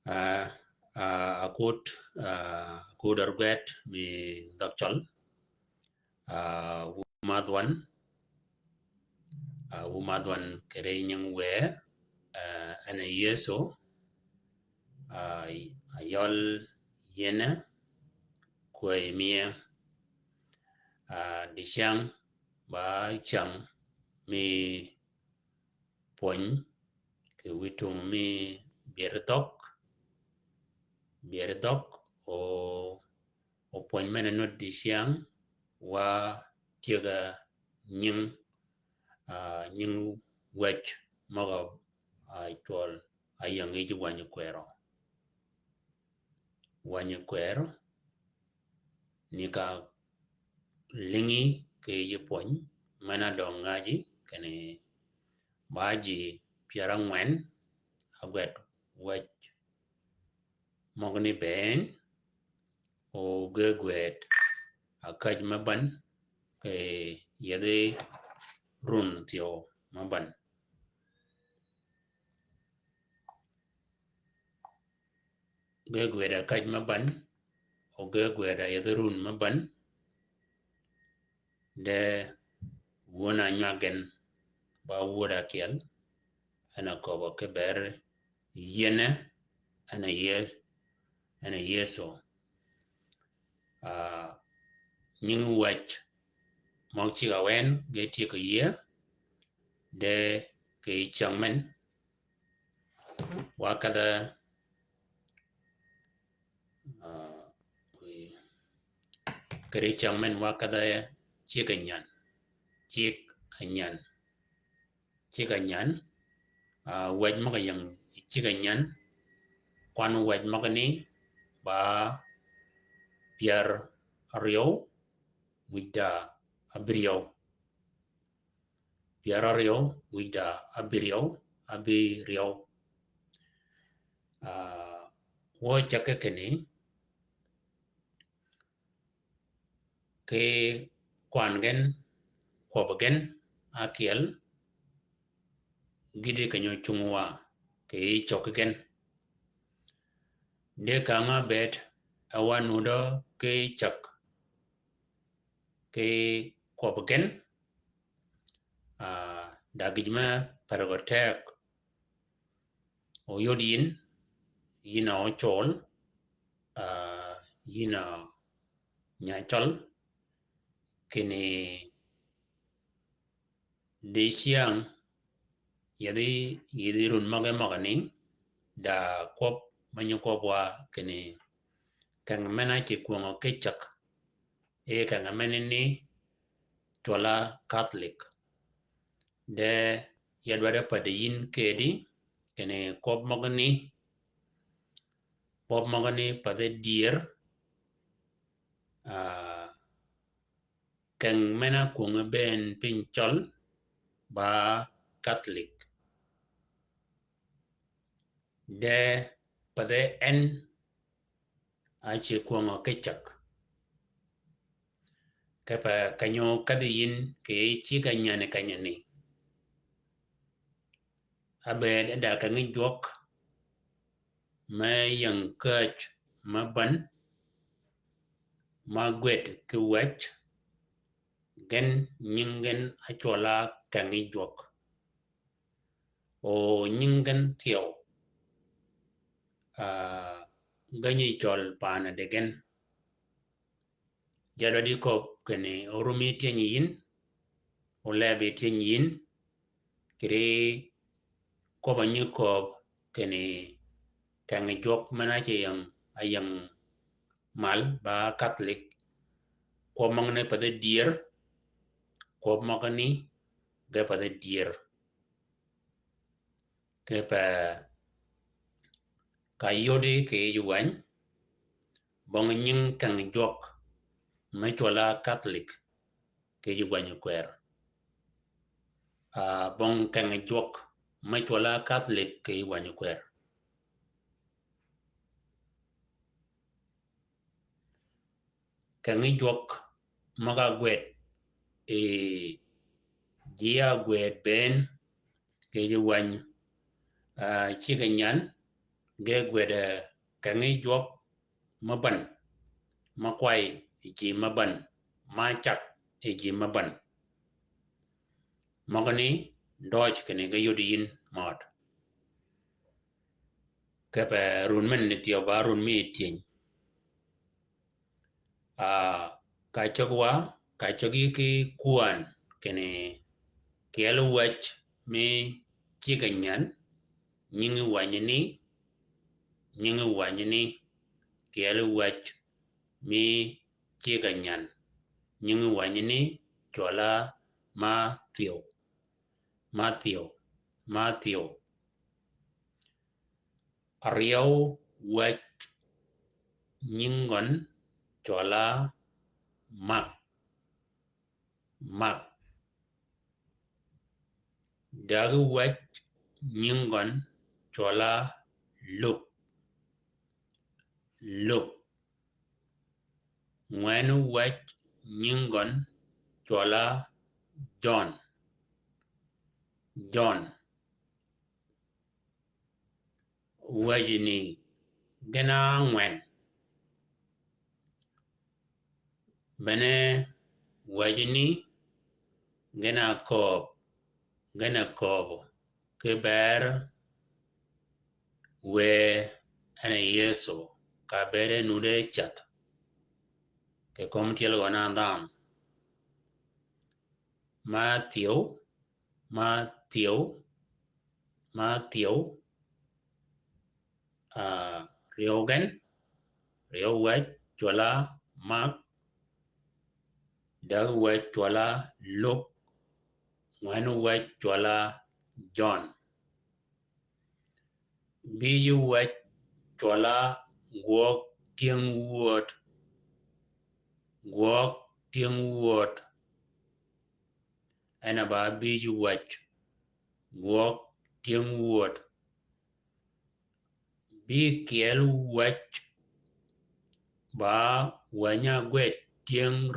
uh, akut argwet mi dakchol umadwan umadwan kere nyang we ana yeso uh, ayol yena kwe mie dishang ba cham mi pony ke witung mi bierdok o pony mena not dishang wa tiega nying nying wech maga chol ayang iji wanyo kwero nika lingi ke yi pony mana dong ngaji kene baji piara ngwen agwet wech mogni ben o gegwet akaj maban ke yede run tio maban gegwet akaj maban o gegwet yede run maban de wona nyagen ba woda kiel ana kobo keber yene ana yeso nying wech mok chiga wen ge tieko yie de ke changmen wakada kere changmen wakada chik anyan wech mok yang chik anyan kwan wech mok ni ba pier aryo wida abiryo wo chake kene ke kwan gen kobogen akiel gidi kanyo chungwa ke chokgen de kanga bet awanudo ke chak ke kobogen dagijma paragotek o yodin yina ochol yina nyachol kene de chiang yadi run magani da kop manyo kopwa kene kang mena ki kuongo kechak kang mena ni tola Catholic de yadwada pada yin kedi kene kop magani pada dier kang mena kuongo ben pinchol ba Catholic de pada en achi kuongo kechak kapa kanyo kadiyin ke chika nyane kanyani abed da kangi jok ma yang kach ma ban ma gwet ke wech gen nyingen achola kangi jok o nyingen tiyo ganyi chol pana degen jado di kop kene orumi tienyi yin o lebe tienyi yin kiri koba nyi kop kene kangi jok mana che ayang mal ba Catholic ko mangne pada dier ko magani ga pada dier ke pa kayode ke yuwan bong nyin kang jok ma chola Catholic ke yuwan kwer bong kang jok ma chola Catholic ke yuwan kwer kang jok maga gwet dia gwet ben ke yuwan chiganyan ge gwede kangi jwop maban makwai iji maban machak iji maban mogani dodge kene ga yodi yin mod kepe run men ni tio ba run mi tien ka chogi ki kuan kene kielu wach mi chiganyan nyingi wanyini kielu wach mi chiganyan nyingi wanyini chola Matthew Ariau wach nyingon chola Mark dagu wach nyingon chola Luke ngwenu wach nyingon chola John wajini gena ngwen bene wajini gena kob ke ber we ane Yesu ka bere nude chat ke kom tiel wana dam Matthew Rieu wach chola Mark dag wach chola Luke ngwenu wach chola John biyu wach chola guok tieng wuot ena ba biyu wach guok tieng wuot bi kiel wach ba wanya gwet tieng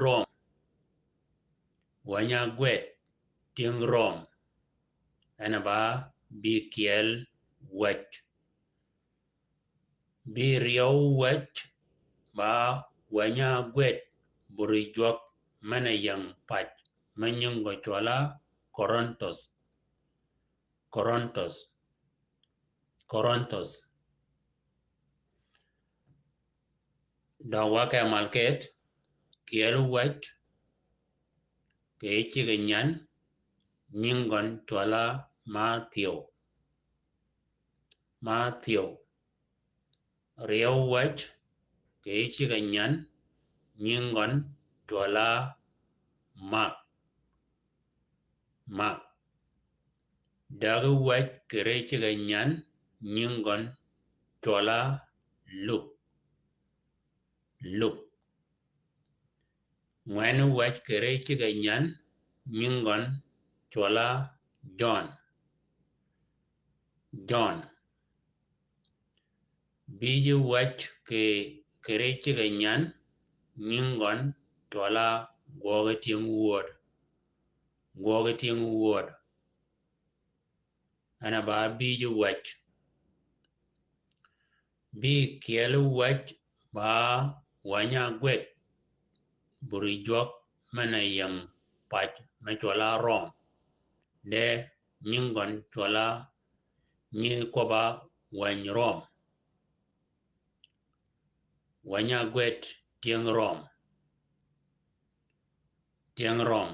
rom ena ba bi kiel wach bi rieu wach ba wanya gwet buri juak mana yang pach manyungo chola Corontos da wake malket kiel wach ke chiganyan nyingon chola Matthew rieu wach ke chiganyan nyingon chola Mark dagu wach kere chiganyan nyingon chola Luke ngwenu wach kere chiganyan nyingon chola John biju wach ke kere chiganyan nyingon chola gwoge tieng wuot ana ba biju wach bi kiel wach ba wanya gwet buri juak mana yang pach ma chola rom de nyingon chola nyi koba wany rom wanya gwet tieng rom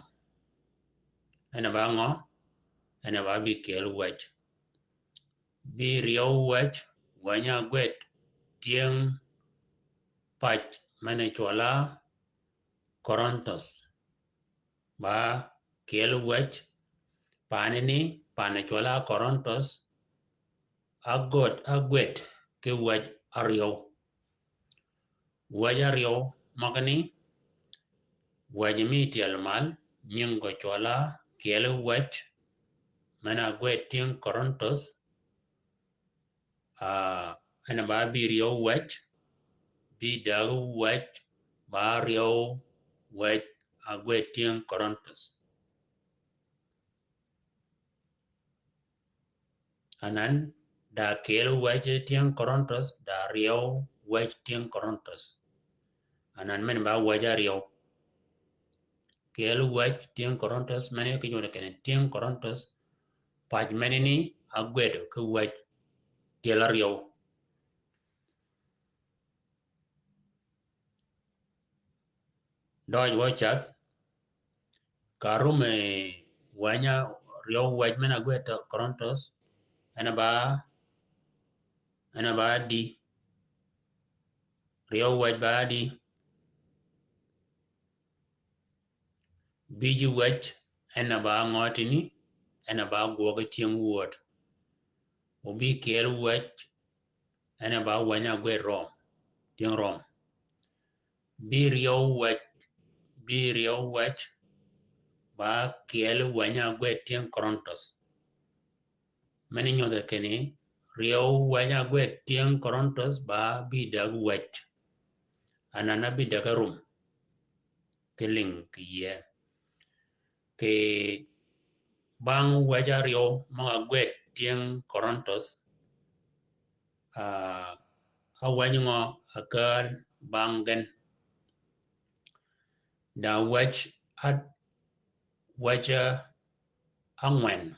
ana ba ngo ana ba bi kiel wach bi rieu wach wanya gwet tieng pach mana chola Corontos ba kiel wach pane chola Corontos agwet ke wach ariau magani waj mi tiel mal nyingo chola kiel wach mana gwet tieng Corontos ana ba bi rieu wach bi dagu wach ba rieu wach agwet tieng Corontos anan da kel wach tiang Corinthos da riau wach tiang Corinthos anan men ba waja riau kel wach tiang Corinthos mane ke jona kene tiang Corinthos paj menini agwedo ke wach tiela riau doj wachat karume wanya riau wach men agwedo Corinthos ana ba di riau wach ba di biji wach ana ba ngotini ana ba gwoga tiang wuot ubi kel wach ana ba wanya gwe rom tiang rom bi riau wach ba kel wanya gwe tiang Corinthos mani nyoda kene riau wanya gwe tiang Corinthos ba bi dag wach anana bi daga rum keling kiye ke bang waja riau mga gwe tiang Corinthos a wanyo akal bangen da wach at waja angwen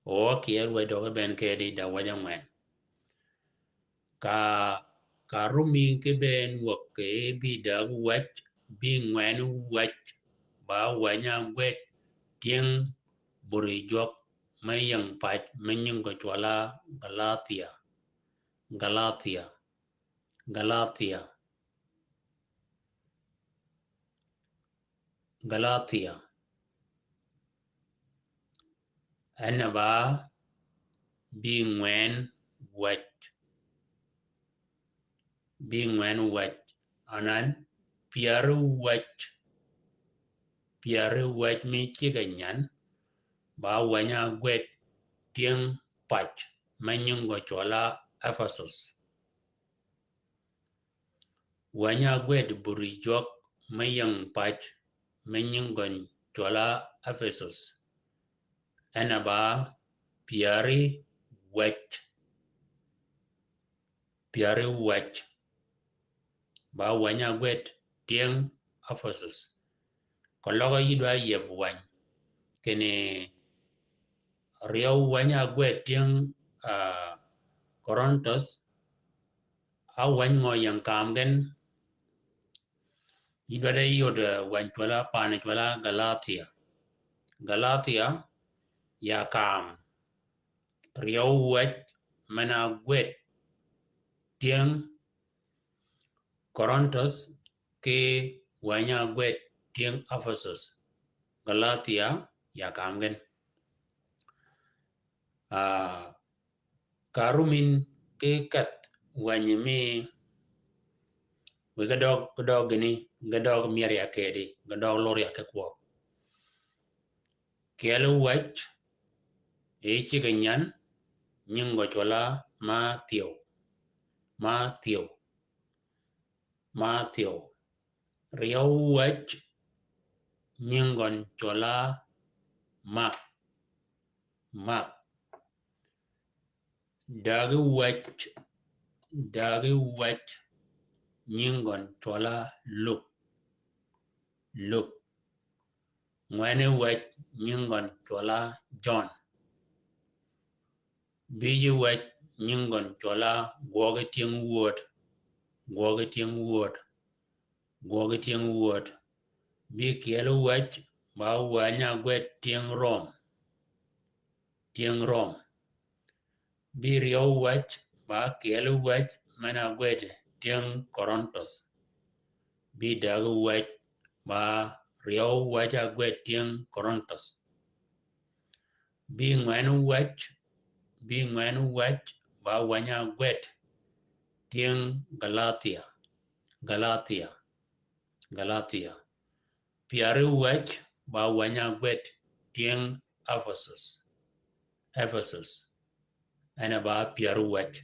o kiel we doge ben kedi da waja ngwen ka rumi ke ben wok ke bi da wach bi ngwen wach ba wanya gwet tieng buri jok mayang pach manyang ko chwala Galatia ana ba bi ngwen wach anan piaru wach mi chiganyan ba wanya gwet tieng pach manyang ko chwala Ephesus wanya gwet buri jok mayang pach manyang gon chwala Ephesus ana ba piari wach ba wanya gwet tieng Ephesus kologo yidwa yeb wany kene riau wanya gwet tieng Corinthos a wany ngo yang kamgen yidwa da yoda wany chwala pane chwala Galatia ya kam riau wach mana gwet tieng Corinthos ke wanya gwet tieng Ephesus Galatia ya kamgen karumin ke kat wany mi we gadog gini gadog mier ya kedi gadog lor ya ke kwok kelu wach e chiganyan nyingo chola Matthew riau wach nyingon chola Mark dagi wach nyingon chola Luke ngwane wach nyingon chola John biji wach nyingon chola gwoge tieng wuot bi kielu wach ba wanya gwet tieng rom bi riau wach ba kielu wach mana gwet tieng Corinthos bi dagu wach ba riau wach agwet tieng Corinthos bi ngwenu wach ba wanya gwet tieng Galatia piari wach ba wanya gwet tieng Ephesus ana ba piaru wach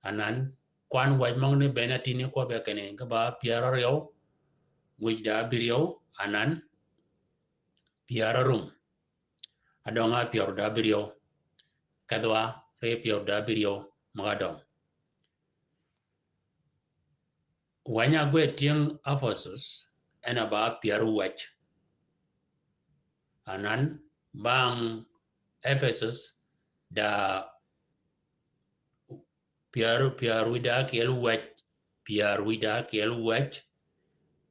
anan kwan wach mangne benatini ko be kene ga ba piara riau wujda biriau anan piara rum adonga piar da biriau kadwa repio da birio magadong. Wanya gwe tiang Ephesus ena ba piaru wach. Anan bang Ephesus da piaru da kiel wach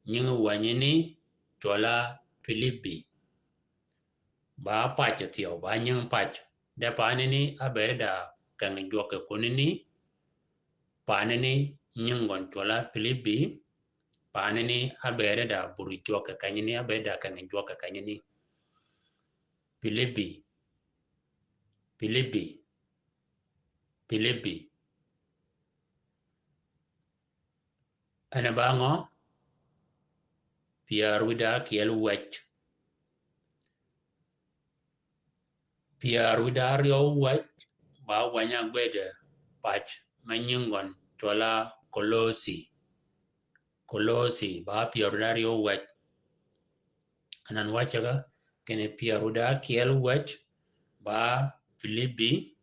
nying wanyini chola Filipi ba pach tiyo ba nying pach da panini abere da kang joke kunini panini nyingon chola Filipi panini abere da buri joke kanyini abere da kang joke kanyini Filipi ana bango piaru da kiel wach piaru da rio wach ba wanya gwede pach manyingon chola Kolosi ba piaru da rio wach anan wachaga kene piaru da kiel wach ba Filipi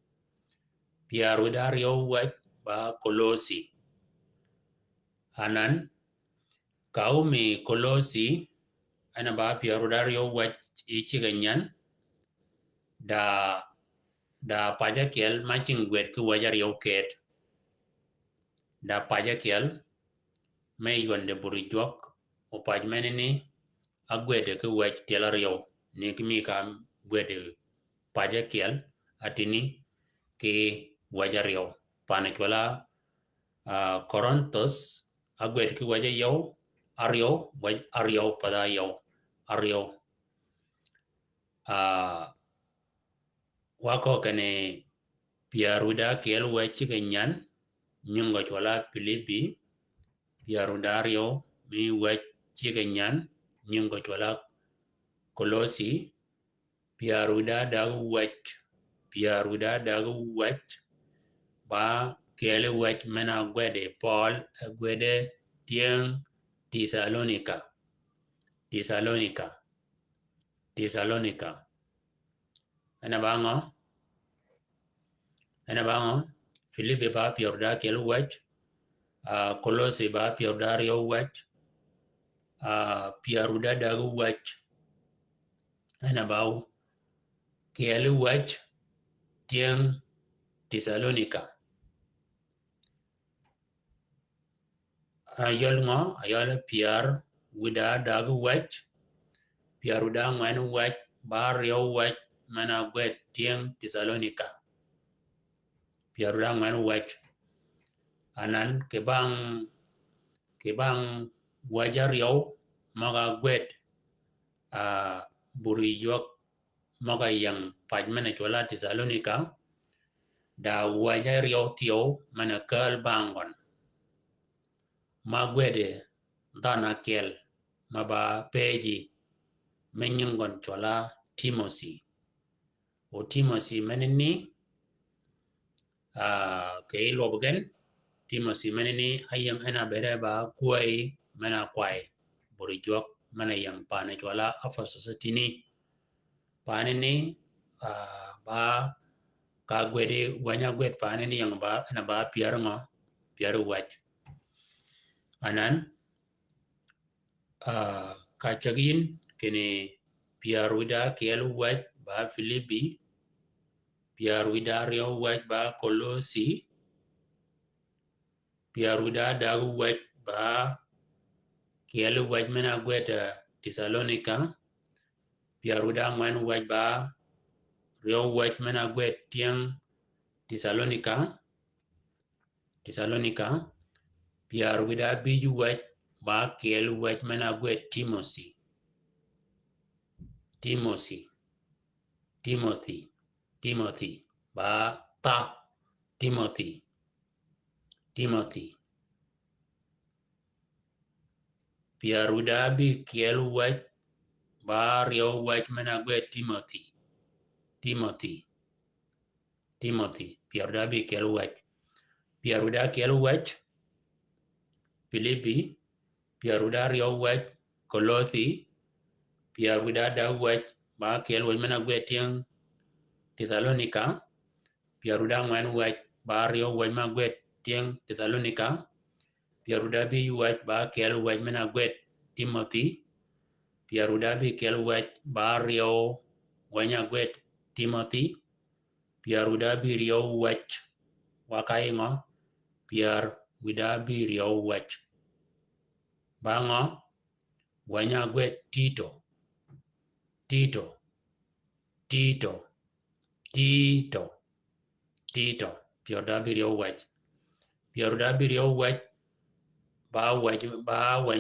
piaru da rio wach ba Kolosi anan kaumi Kolosi ana ba piaru da rio wach ichiganyan da paja kiel machin gwet ku wajar rio ket da paja kiel may yonde buri jok o paj menini agwede ku wach tiela rio ni kimi kam gwede paja kiel atini ki wajar rio pane chola Korontos agwed ku waja yo ario pada yo ario wako kene piaruda kiel wachi kenyan nyungo chola Filipi piaruda rio mi wachi kenyan nyungo chola Kolosi piaruda dagu wach ba kiel wach mena gwede Paul gwede tieng Tesalonika ana bango Filipi ba piaruda kiel wach Kolosi ba piaruda rio wach piaruda dagu wach ana bau kiel wach tieng Tesalonika ayol piar wida dagu wach piaruda ngwan wach ba rio wach mana gwet tieng Tesalonika piaruda ngwan wach anan kebang wajar rio maga gwet buri jok maga yang paj mana chola Tesalonika da wajar rio tio mana kal bangon magwede dana kel maba peji menyungon chola Timothy menini ke lobgen Timothy menini ayang ena bere ba kuai mana kwai buri jok mana yang pane chola Ephesus tini panini ba ka gwede wanya gwed panini yang ba ena ba piaru wach anan kachagin kene piaruda kiel wach ba Filipi piaruda rio wach ba Kolosi piaruda dagu wach ba kiel wach mena gweta Tesalonika piaruda ngwan wach ba rio wach mena gwet tieng Tesalonika piaruda biju wach ba kiel wach mena gwet Timothy ba ta Timothy piaruda bi kiel wach ba rio wach mena gwet Timothy piaruda bi kiel wach piaruda kiel wach Filipi piaruda rio wach Kolosi piaruda da wach ba kiel wach mena gwet tieng Tesalonika Piaruda ngwan wach ba rio wach ma gwet tieng Thessalonica. Piaruda bi wach ba kel wach mena gwet Timothy. Piaruda bi kel wach ba rio wanya gwet Timothy. Piaruda bi rio wach wakai ngo. Piaruda bi rio wach ba ngo wanya gwet Tito. Piaruda bi rio wach. Piaruda bi rio wach ba wach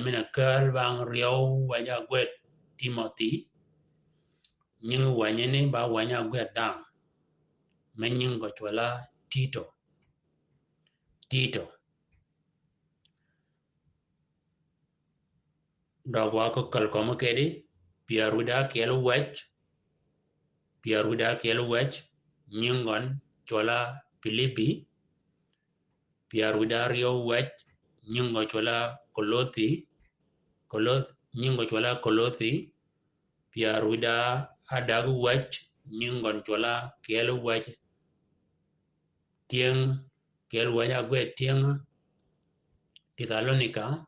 mena kel bang rio wanya gwet Timothy. Nhưng wanyene ba wanya gwet dang. Menying go chwala Tito. Dogwa ko kalkoma kedi. Piaruda kel wach nyingon chwala Filipi. Piaruda rio wach nyingo chwala Kolothi. Piaruda adag wach nyingon chwala kel wach tieng kel wach agwet tieng Thessalonica.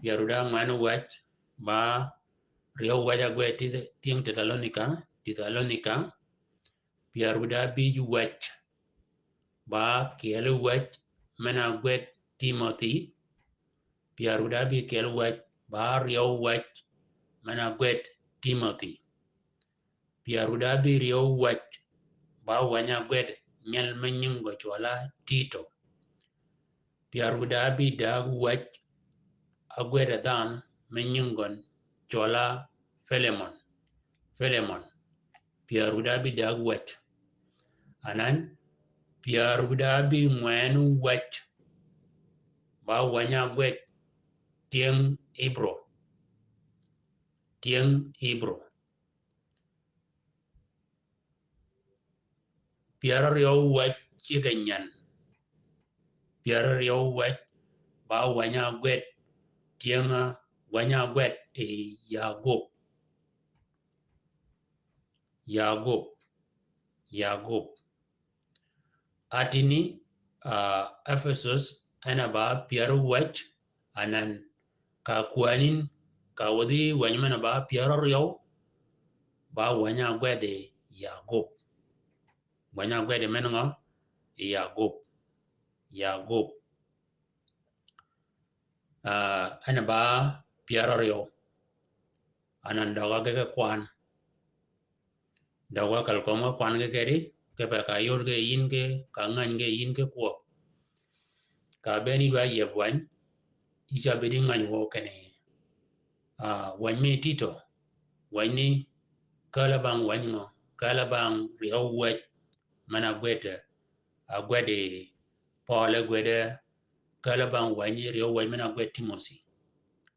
Piaruda ngwan wach ba rio wach agwet tieng Thessalonica. Piaruda bij wach ba kel wach mena gwet Timothy. Piaruda bi kel wach ba rio wach mena gwet Timothy. Piaruda bi rio wach ba wanya gwet nyal menying go chwala Tito. Piaruda bi dag wach agwet dan menying gon chwala Philemon. Piaruda bi dag wach anan. Piaruda bi ngwen wach ba wanya gwet tieng Ibro. Piara rio wach chiganyan. Piara rio wach ba wanya gwet tieng wanya gwet Yagub. Atini Ephesus ana ba piara wach anan ka kuanin ka wadi wanyamana ba piara rio ba wanya gwet Yagub. Wanya gwet menngo Yagub. Ana ba piara rio anan dawa ke kwan. Dawa kalkoma kwan ke kedi kepa ka yor ke yin ke ka ngany ke yin ke kwa. Ka beni ba yebwan isha bedi ngany wo kene. Wanyme Tito. Wanyni kalabang wanyngo. Kalabang rio wach mana gwete agwede Paul gwede kalabang wanyi rio wach mana gwet Timothy.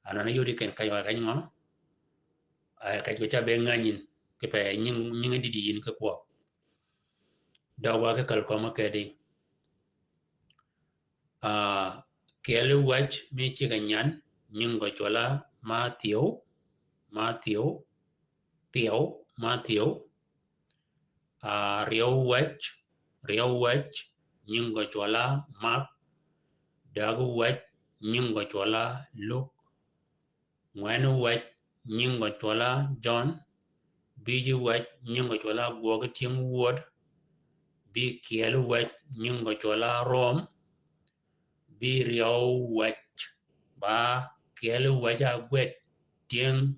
Anana yodi ken kayo kanyo kayo cha be nganyin kepa nying didi yin ke kwa. Dawa ke kalkoma kedi. Kele wach mi chiganyan nyingo chola Matthew. Rio wach nyingo chola Mark. Dagu wach nyingo chola Luke. Ngwenu wach nyingo chola John. Biji wach nyingo chola gwoga tieng Ward. Bi kielu wach nyingo chola Rome. Bi rio wach ba kielu wach agwet tieng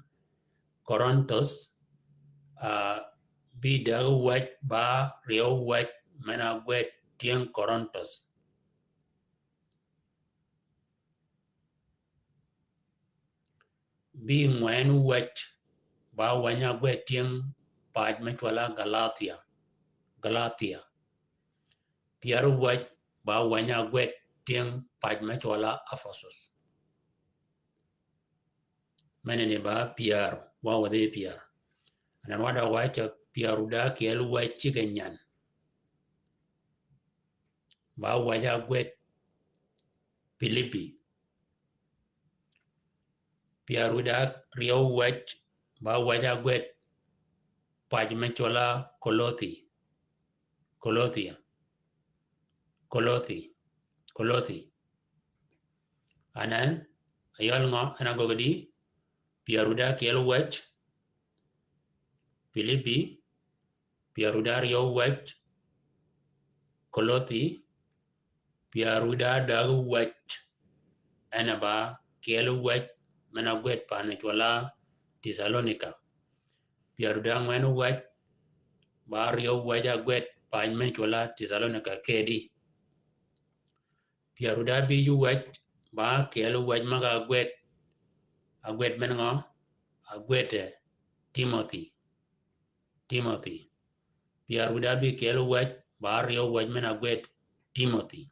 Corinthos. Bi dagu wach ba rio wach mena gwet tieng Corinthos. Bi ngwen wach ba wanya gwet tieng paj mechwala Galatia. Piaru wach ba wanya gwet tieng paj mechwala Ephesus. Menene ba piar wa wade piar. Anan wada wacha piaruda kielu wach chiganyan. Ba wanya gwet Filipi. Piaruda rio wach ba wanya gwet paj mechwala Kolothia. Kolothi anan ayol ngo anagogodi piaruda kiel wach Filipi piaruda rio wach Kolothi piaruda dag wach anaba kiel wach mana gwet pana chwala Tesalonika piaruda ngwen wach ba rio wach agwet pan men chwala Tesalonika kedi piaruda biju wach ba kiel wach maga agwet men ngo agwet Timothy piaruda bi kiel wach ba rio wach men agwet Timothy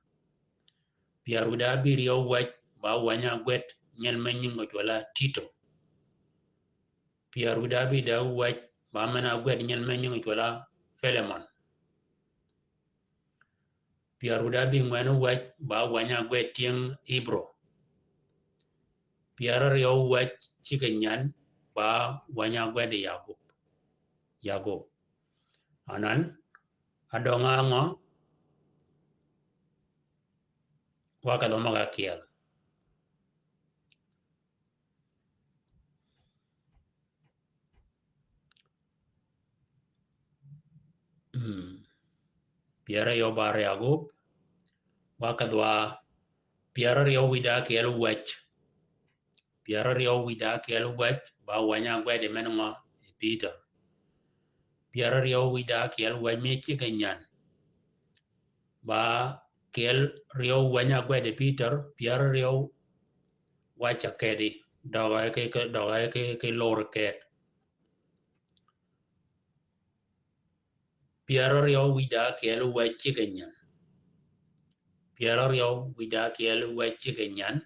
piaruda bi rio wach ba wanya agwet nyel men nyingo chwala Tito piaruda bi da wach ba men agwet nyel men nyingo chwala Philemon piaruda bi ngwen wach ba wanya agwet tieng Ibro piara rio wach chikenyan ba wanya agwet Yagob anan adonga ngo wakadho maga kiel piara rio bar Yagob wakadwa piara rio wida kiel wach piara rio wida kiel wach ba wanya agwet men ngo Peter piara rio wida kiel wach me chikenyan ba kiel rio wanya agwet Peter piara rio wacha kedi doga ke lor ket piara rio wida kiel wach chikenyan piara rio wida kiel wach chikenyan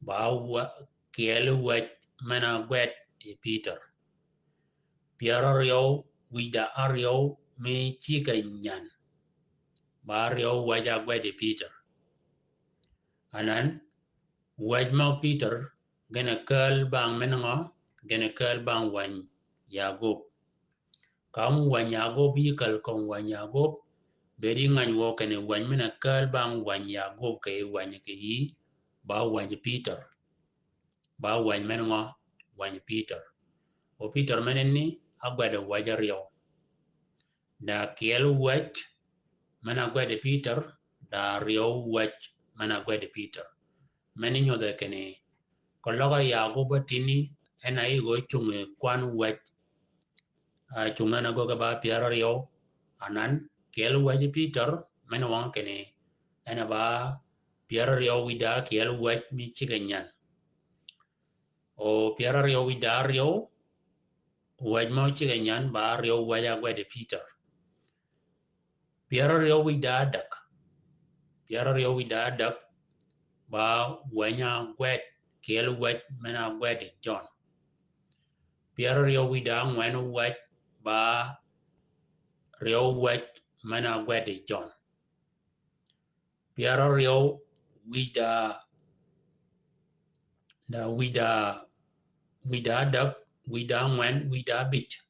ba kiel wach mana gwet Peter piara rio wida ario me chikenyan ba rio wach agwet Peter anan wach ma Peter gana kal bang menngo gana kal bang wany Yagob kam wany Yagob yikal kon wany Yagob bedi ngany wo kene wany mena kal bang wany Yagob ke wany ke yi ba wany Peter ba wany mengo wany Peter o Peter meneni agwada waja rio da kiel wach mana gwada Peter da rio wach mana gwada Peter meni nyode kene kologa Yagob tini ena igo chunge kwan wach chungana goga ba piara rio anan kiel wach Peter mena wang kene ena ba piara rio wida kiel wach mi chikenyan o piara rio wida rio wach ma chikenyan ba rio wach agwede Peter piara rio wida dak ba wanya gwet kiel wach mena gwede John piara rio wida ngwen wach ba rio wach mena gwede John piara rio wida dak wida ngwen wida bich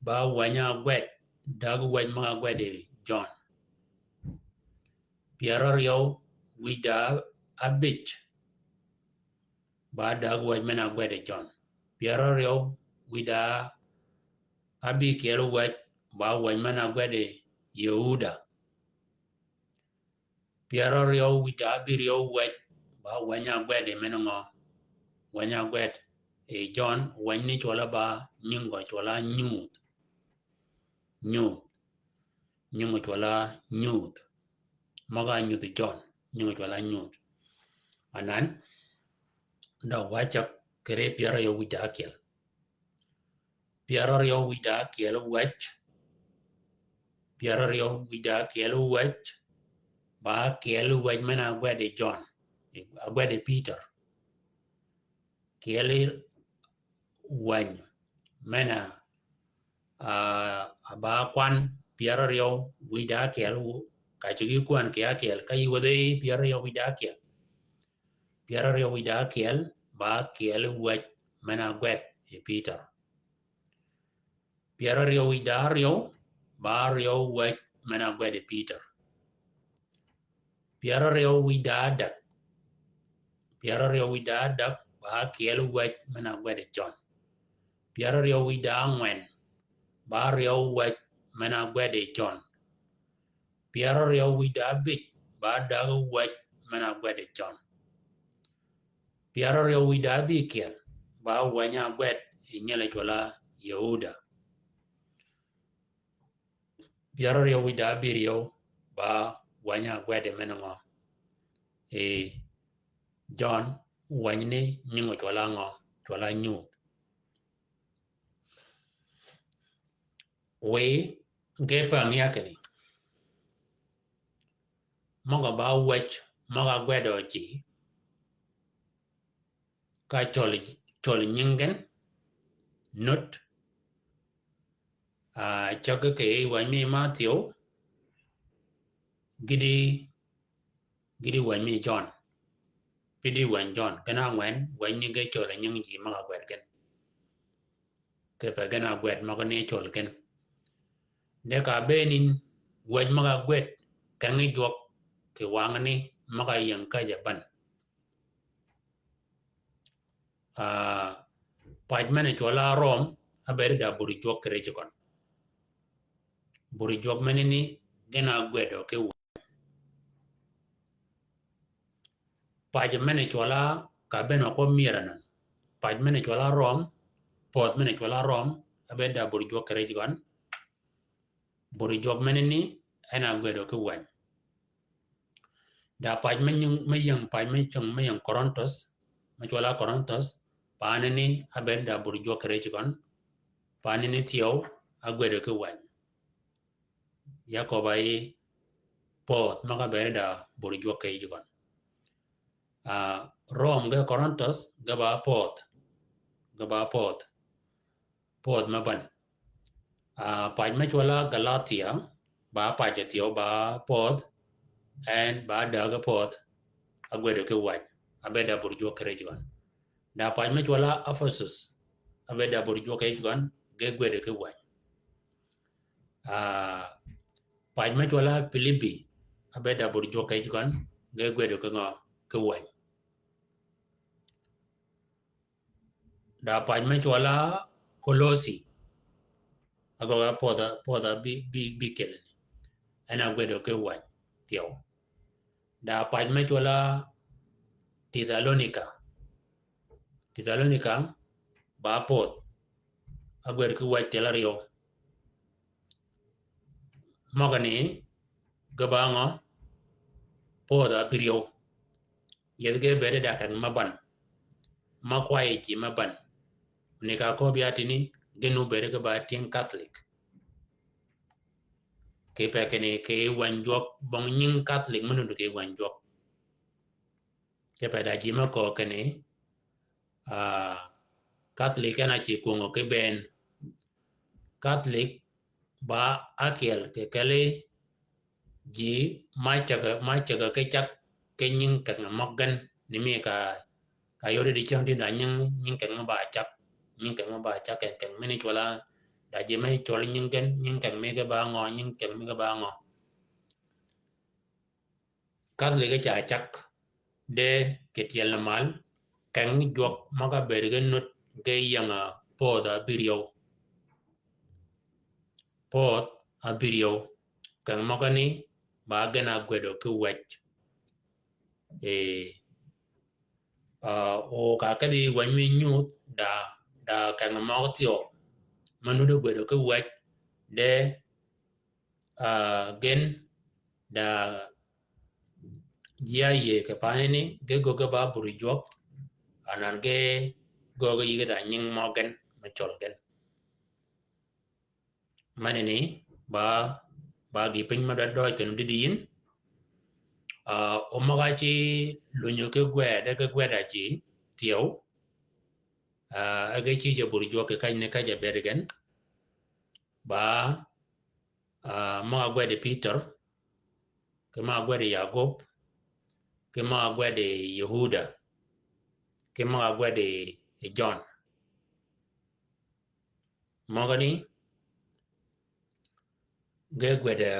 ba wanya gwet dag wach ma gwede John piara rio wida abich ba dag wach mena gwede John piara rio wida abi kiel wach ba wach mena gwede Yehuda piara rio wida abi rio wach ba wanya gwede menongo wanya gwet John wany ni chola ba nyingo chola nyingo chola nyuth maga nyuth John nyingo chola nyuth anan da wachak kere piara rio wida kiel wach piara rio wida kiel wach ba kiel wach mena gwede John agwede Peter kiel wany mena ba kwan piara rio wida kiel kachigi kwan kia kiel kai wade piara rio wida kiel ba kiel wach mena gwet Peter piara rio wida rio ba rio wet mana gwede Peter. Piara rio widadak. Piara rio widadak ba kiel wet mana gwede John. Piara rio widangwen ba rio wet mana gwede John. Piara rio widabit ba daga wet mana gwede John. Piara rio widabi kiel ba wanya gwed inyele chola Yehuda. Piara rio widabi rio ba wanya gwede menango John wanyne nyingo chola ngo chola nyu. We gepa ngiyakini. Moga ba wech moga gwedo chi ka chol nyingen not choke ke wanyme Matthew gidi wanyme John. Pidi wan John kana ngwen wanyne ge chol nying ji moga gwed ken. Ke pa gana gwed moga ne chol ken. Ne ka benin wany moga gwed kangi jwok ke wangani moga yang ka jaban. Pajmane chola Rom abere da buri jwok kere chikon. Buri jwok menini gena gwedo ke Pajmane chola kabeno ko miranan. Pajmane chola Rom, podmane chola Rom abere da buri jwok kere chikon. Buri jwok menini ena gwedo ke wany. Da pajmen mayang Korontos, machola Korontos, panini abere da buri jwok kere chikon. Panini tiyo agwedo ke wany. Yakoba pot maka bere da buri jwok kere chikon. Rom ga Korontos gaba pot maban. Pajme chola Galatia ba pajatiyo ba pot and ba daga pot agwedo ke wany abeda buri jwok kere chikon. Da pajme chola Ephesus abeda buri jwok kere chikon ge gwedo ke wany. Pajme chola Filipi abeda buri jwok kere chikon ge gwedo ke wany. Da pajme chola Kolosi agoga poda bi kelen ana gwedo ke wany tiyo. Da pajme chola Thessalonica ba pot agwedo ke wany telario. Mogani gabango poda birio yedge bere da kan maban makwaye ji maban nika ko biatini genu bere ke ba tien Catholic ke pekene ke wanjok bong nyin Catholic munu ke wanjok ke pada ji ma ko kene Catholic ana chi kungo ke ben Catholic ba akel ke kale ji mai chaga ke chak ke nyin kan moggan ni me ka yore di chang din nyin kan ba chak kan meni chola da ji mai chol nyin kan me ga ba ngo nyin kan me ga ba ngo Catholic cha chak de ke tiel mal kan jok maga bergen nut ge yanga poda birio pot a birio kan magani ba gana gwedo ke wech o ka kadi wanmi nyut da kan magtio manudo gwedo ke wech de gen da ye ke panini ge goga ba buri jok anan ge goga yiga da nying mogen machol gen manini ba gi piny ma doi kenu didiin omagachi lunyo ke gweda chi tiyo age chi je buri jok ke kanyne ka je bergen ba maga gwede Peter ke maga gwede Yakob ke maga gwede Yehuda ke maga gwede John magani ge gwede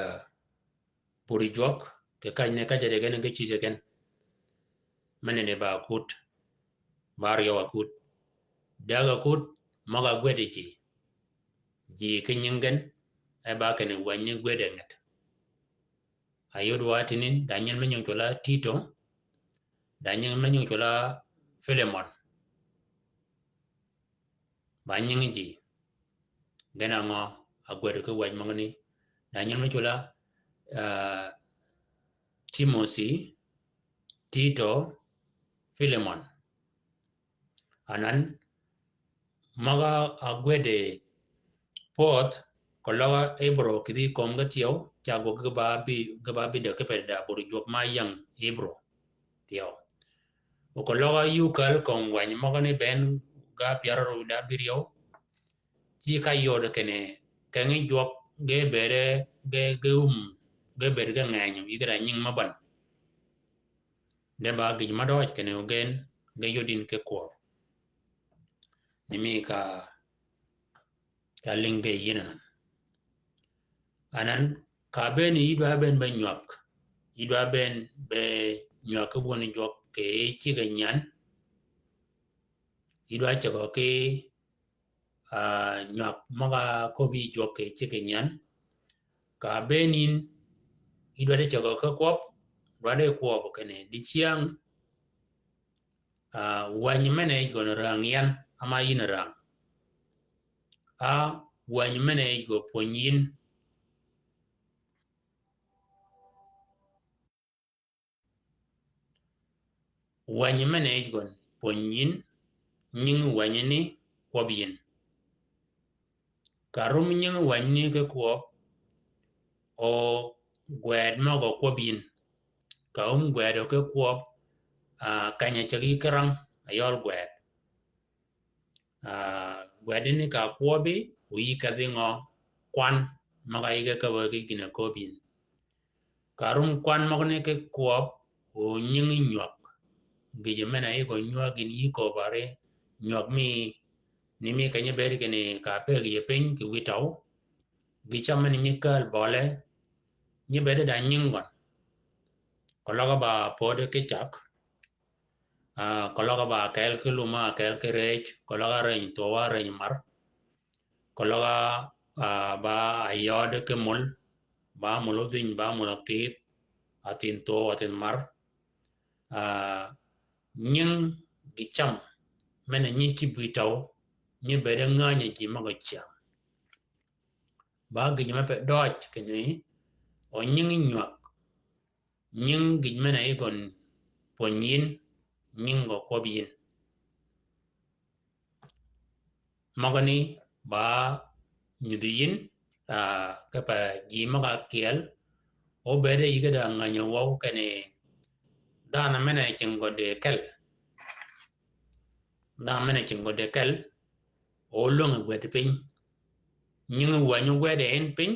puri jok ke kanyne ka jade gen ge chije gen manene ba kut bar yo akut daga kut maga gwede ji kinyingen e ba kene wanye gwede ngat ayod watinin danyen menyon chola Tito danyen menyon chola Philemon ba nyin ji gena ngo agwede ko waj mangani danyen menyon chola Timothy Tito Philemon anan maga agwede Fourth, kolawa Ebro kidi komga tiyaw chago gababi de kepeda buru jok mayang Ebro tiyaw. O kolawa yukal kong wany magane ben ga piararo da biriyaw chi kayo de kene kangi jok ge bere ge bere ga nganyo yigra nying maban. Deba gij madoj kene ogen ge yodin ke ko. Nimi ka lingbe yinan. Anan ka ben yidwa ben ba nyak yidwa ben be nyak woni jok ke chi ga nyan yidwa chago ke nyak maga ko bi jok ke chi ga nyan ka benin yidwa de chago ka kop rade kop kene di chiang wanyi mene gon rang yan ama yin rang wanyi mene go ponyin wanyi mene gon ponyin nying wanyi ni kwabyin karum nying wanyi ke kwab o gwed mago kwabyin ka gwed o ke kwab kanya chagi kerang ayol gwed gwed ni ka kwabi uyi ka dingo kwan maga ige ka wagi gina kobin karum kwan mago ne ke kwab o nying nyak gije mena iko nyak ni ko bare nyak mi ni mi kanya beri kene ka pe ye pen ki witaw gichama ni kal bole ni bede da nyingon kologa ba pode ke chak kologa ba kel ke luma kel ke rech kologa rein to wa rein mar kologa ba ayod ke mul ba mulodin ba mulatit atin to atin mar nying gicham mena nyi chi bitaw nyi bede nganya ji mago cham ba gijima pe doj kene o nying nyak nying gijmena igon ponyin nyingo kobyin magani ba nyudiyin kapa ji maga kiel o bede yigada nganya waw kene dana mena chingo de kel dana mena chingo de kel o long gwed pin nying wanyu gwede en pin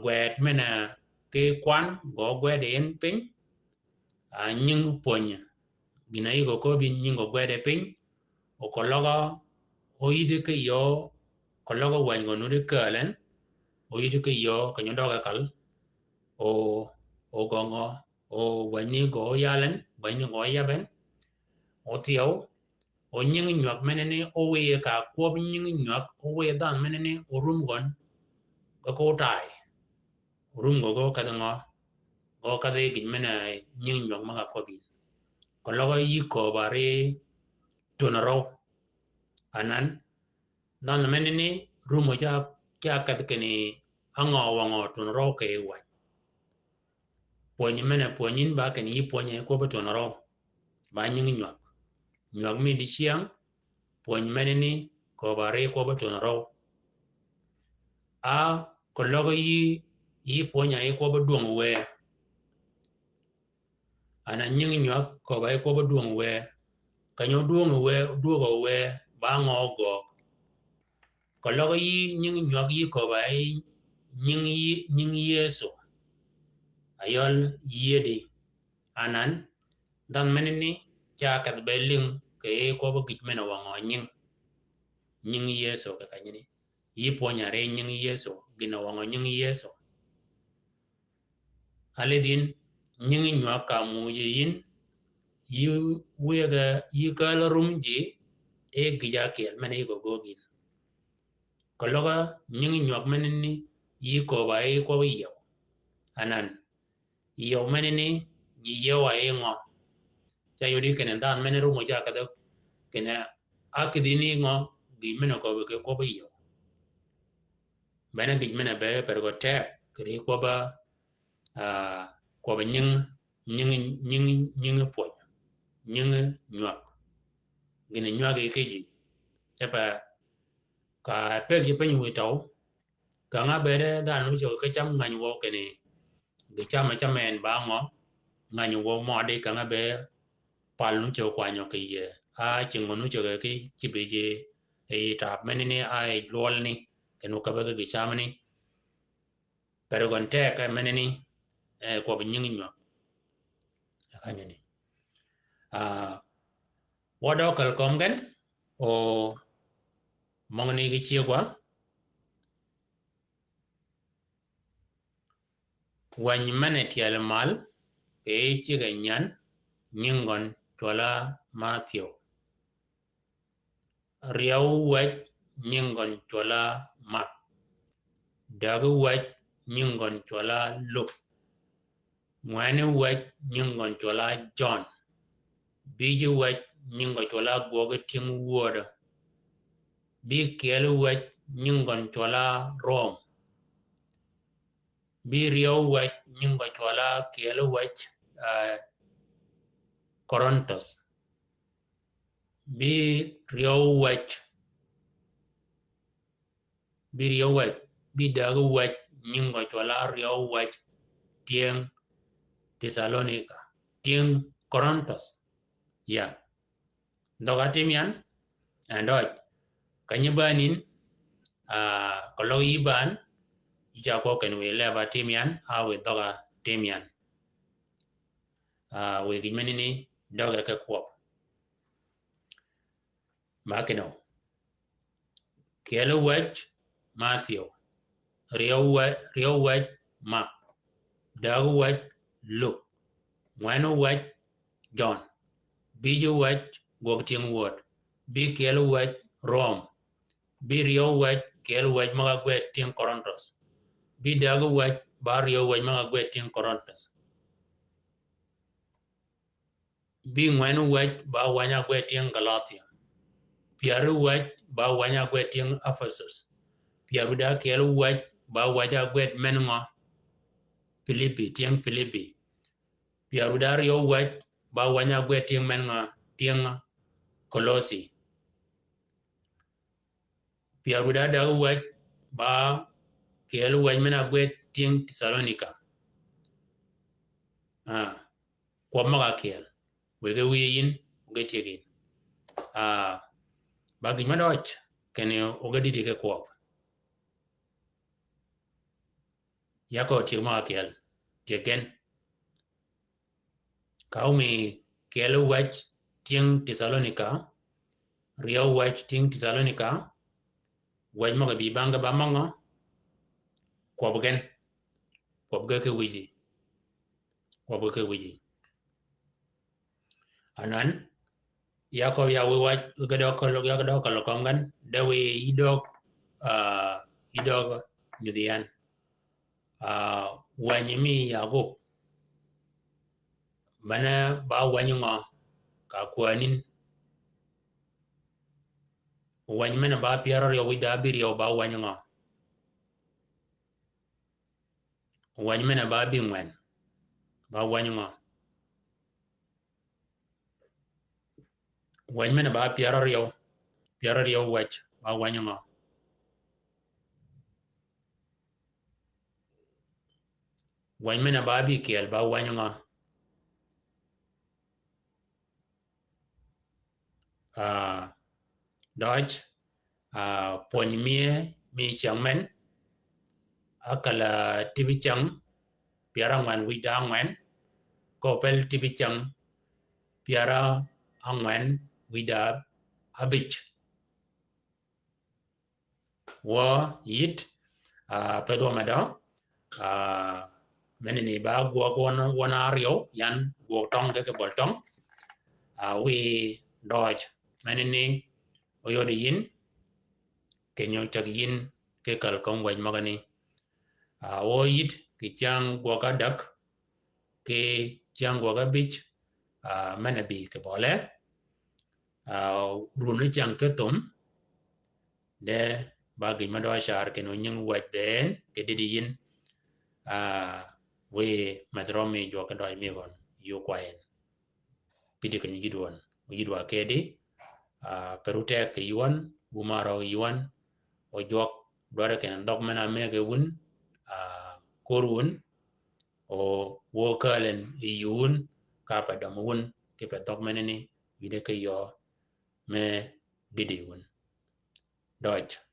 gwed mena ke kwan go gwede en pin nying ponya gina yigo kobyin nyingo gwede pin o kologa o yide ke yo kologa wango no de kalen o yide ke yo kanyo doga kal o gongo o wani go yalen wani go yaben o tiyo o nying nyak menene o we ka ko nying nyak o we dan menene o rum gon ko tai rum go kadango go kade gin mena nying nyak ma ko bi kologa yi ko bare tonaro anan dan menene rumo ja kad kene ango wango tonaro ke wa ponyi mena ponyin ba kene yi ponye ko ba tonaro ba nying nyak mi di chiang ponyi menene ko bare ko ba tonaro kologa yi ponya yi ko ba duong we ana nying nyak ko ba ko ba duong we kanyo duogo we ba ngo go kologa yi nying nyak yi ko ba nying yeso ayol yedi anan dan menini cha kat beling ke ko ba gitmena wango nying yeso ka kanyini yi ponya re nying yeso gina wango nying Yeso aledin nying nywa ka muje yin yu wega yu kala rumje e gija kel mane go gogin kologa nying nywa manini yi ko ba e ko yo anan yo manini yi yo wa e ngo cha yodi kenen dan mane rumo ja kada kena akidini ngo gi mena ko be ko ba yo bana gi mena be per go tek kri ko ba nying po nying nywa gina nywa ge keji chapa ka pe gi pe nyu tau ka nga be de dan nu cho ka cham ngan wo ke ni gi chama chamen ba ngo ngan wo mo de ka nga be pal nu cho kwa nyo ke ye a ching nu cho ke chi be je e ta men ni ai lol ni ke nu ka be gi cham ni pero gon te ka men ni ko be nying nywa ka ni a wo do kal kom gen o mong ni gi chi kwa wany mane tiel mal ke chi ga nyan nyingon tola Matthew riau wach nyingon tola Mark dagu wach nyingon tola Luke ngwane wach nyingon tola John biji wach nyingon tola gwoge ting woda bi kelu wach nyingon tola Rome bi riau wach nyingon tola kelu wach Corinthos bi riau wach bi dagu wach nyingo tola riau wach tieng Thessalonica tieng Corinthos ya doga timian andoj kanyibanin kalau iban ija ko ken we leba timian awe doga timian we gimeni doga ka kwop makino kelo wach Matthew riau wach Mark dagu wach Luke ngwano wach John biju wach gog tieng word bi kelo wach Rome bi riau wach kelo wach maga gwet tieng Corinthos bi dagu wach ba riau wach maga gwet tieng Corinthos bi ngwano wach ba wanya gwet tieng Galatia piaru wach ba wanya gwet tieng Ephesus piaru da kelo wach ba waja gwet menngo Philippi tieng Philippi piaru da riau wach ba wanya gwet tieng menngo tieng Kolosi piaru da dagu wach ba kelo wach mena gwet tieng Thessalonica kwa maga kel wege wiyin uge tiegin bagi madoch kene uge didi ke kwop yako tieg maga kel tiegen kaumi kelo wach tieng Thessalonica riau wach tieng Thessalonica wach maga bi banga ba mango kwop ge ke wiji anan yako ya we wach uge do kalo kongan dawe idog nyudian wanyimi Yakub bana ba wanyungo ka kwanin wanyimena ba piarar yo wida biriyo ba wanyungo wanyimena ba bingwen ba wanyungo wanyimena ba piarar yo wach ba wanyungo wanyimena ba bi kel ba wanyungo Dodge ponyimie mi changmen akala tibichang piara ngwan wida ngwan kopel tibichang piara angwan wida abich wo yit pe do ma do meni ni ba go wona rio yan go tong ke bol tong we dodge meni ni oyo de yin ke nyo chak yin ke kal kong wen magani o yit ki chang go ka dak ke chang go ka bich mena bi ke bole runu chang ke tum de ba gi ma do shar ke no nyung wet den ke di yin we madromi jo ka doi mi gon yu kwaen pidi ke yidwon yidwa ke di perute ke yuan bumaro yuan o jok dore ke ndok mena me ke wun korun o wokalen yun ka pa dom wun ke pa dok mena ni bide ke yo me didi wun doj